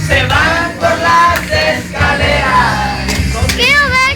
Se van por las escaleras. Quiero ver.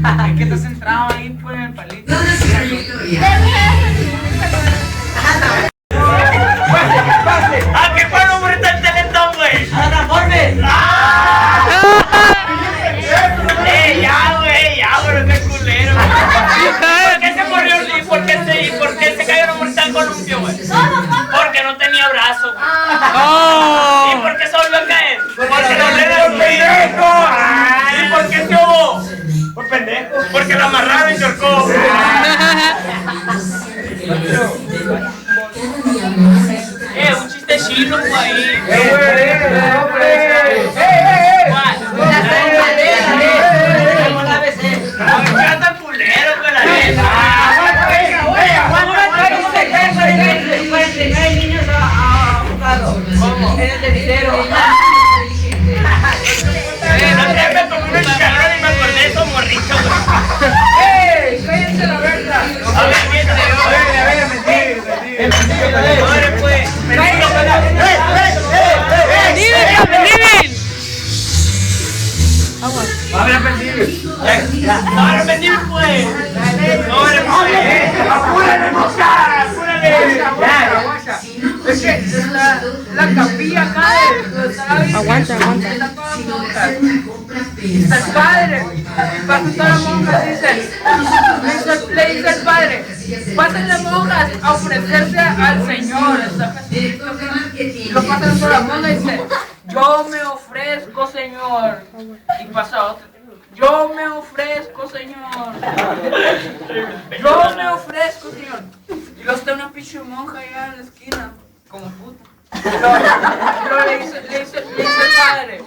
Es que estás centrado ahí por el palito. ¿A qué cuando muriste el teletón, güey? ¡A la transforme! Ya, pero qué culero. ¿Por qué se murió Lee? ¿Por qué se cayó en un mortal columpio, güey? Porque no tenía brazo, güey. ¿Y por qué se volvió a caer? Porque no le da el pendejo. ¿Y por qué se ahogó? Por pendejo. Porque lo amarraron y se ahorcó. Un chiste chino, güey. Tan culero con la neta. Niños a buscarlo. ¿Cómo? En el cenicero. No te me comí un chicharrón y me acordé de esos morritos, güey. ¡Cállense la verdad! A ver, miéntale, Ahora pues. Ahora mentir, pues. Apúrale, mosca, apúrale. Es que la capilla acá Aguanta. está toda monjas. Está el padre. Pasa todas las monjas, le dice el padre, pasen las monjas a ofrecerse al Señor. Y lo pasan todas las monjas y dice, yo me ofrezco, Señor. Y pasa otro. Yo me ofrezco, Señor. Yo me ofrezco, Señor. Y luego está una pinche monja allá en la esquina, como puta. Y luego le dice el padre,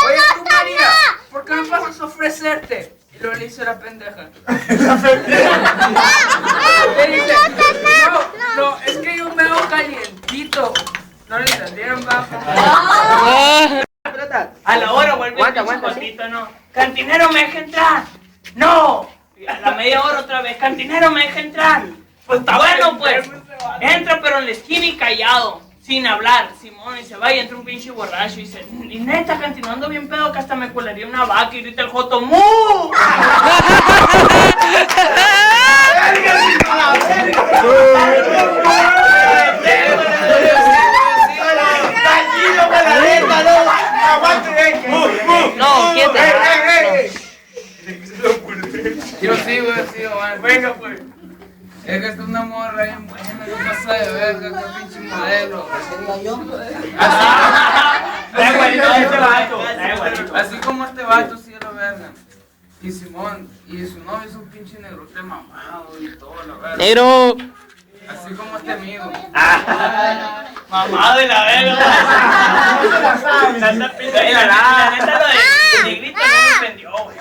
oye tú, María, ¿por qué no pasas a ofrecerte? Y luego le dice la pendeja. Le dice, no, es que yo me veo calientito. No le entendieron, bajo. A la hora vuelve el chocotito, ¿no? Cantinero, ¿me deja entrar? ¡No! Y a la media hora otra vez, cantinero, ¿me deja entrar? Pues está bueno, pues. Entra pero en la esquina y callado, sin hablar. Simón, y se va y entra un pinche borracho y dice, y neta, cantinando bien pedo que hasta me colaría una vaca y grita el joto, ¡mu! No, quieto. Yo sigo, Venga, pues. Es que es una morra bien buena, no pasa de verga, qué pinche modelo. Así como este vato, sí es la verga. Y Simón, y su novio es un pinche negrote mamado y todo, la verga. Negro. Así como este amigo. Mamado de la verga. La neta lo de negrita no me ofendió, güey.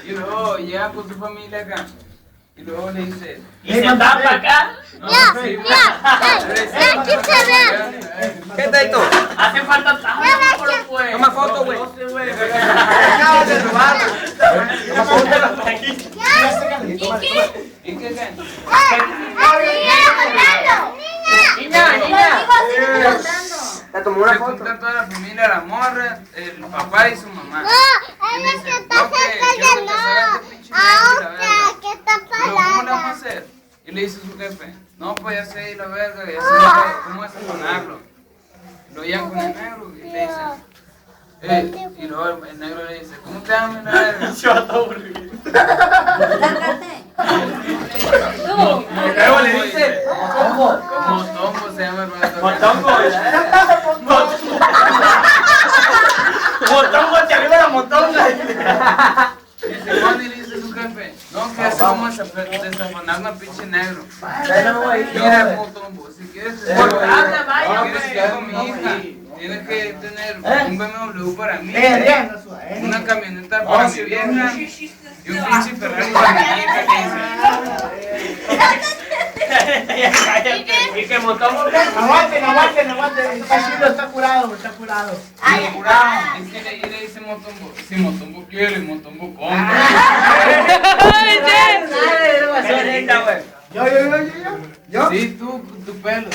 Y luego llega con su familia acá. Y luego le dice, ¿Y se tapa acá? no, Ya, sí, aquí se ve. ¿qué está esto? Hace falta tajo, pues. Toma foto, güey. Acabas de robar. Toma foto. Aquí. ¿Y qué es? Niña. Está tomando. se junta toda la familia, la morra, el papá y su mamá. No, Y le es que dicen, está no, que quiero que te salga este pinche negro y la verga. que está Pero ¿cómo le vamos a parada. hacer? Y le dice su jefe, no, pues ya sé, y la verga, ya sé, ¿cómo vas a sonarlo? Lo llevan con el negro y le dicen, y luego el negro le dice, ¿cómo te llamas, la verga? Se va a aburrir. Y luego le dice, Motombo se llama el vato. Motongo, Motongo, te arriba la motonga. Y se pone y le dice a su jefe, no, que así vamos a desafonar una pinche negro. Mira, Motombo, si quieres tener con mi hija, tienes que tener un BMW para mí, una camioneta para mi vieja y un pinche Ferrari para mi hija, le dice. Y que Motongo. Aguanten. Está curado. Y le dice Motombo, si Motombo quiere, Motombo compra. Yo. Sí, tú, tu pelo.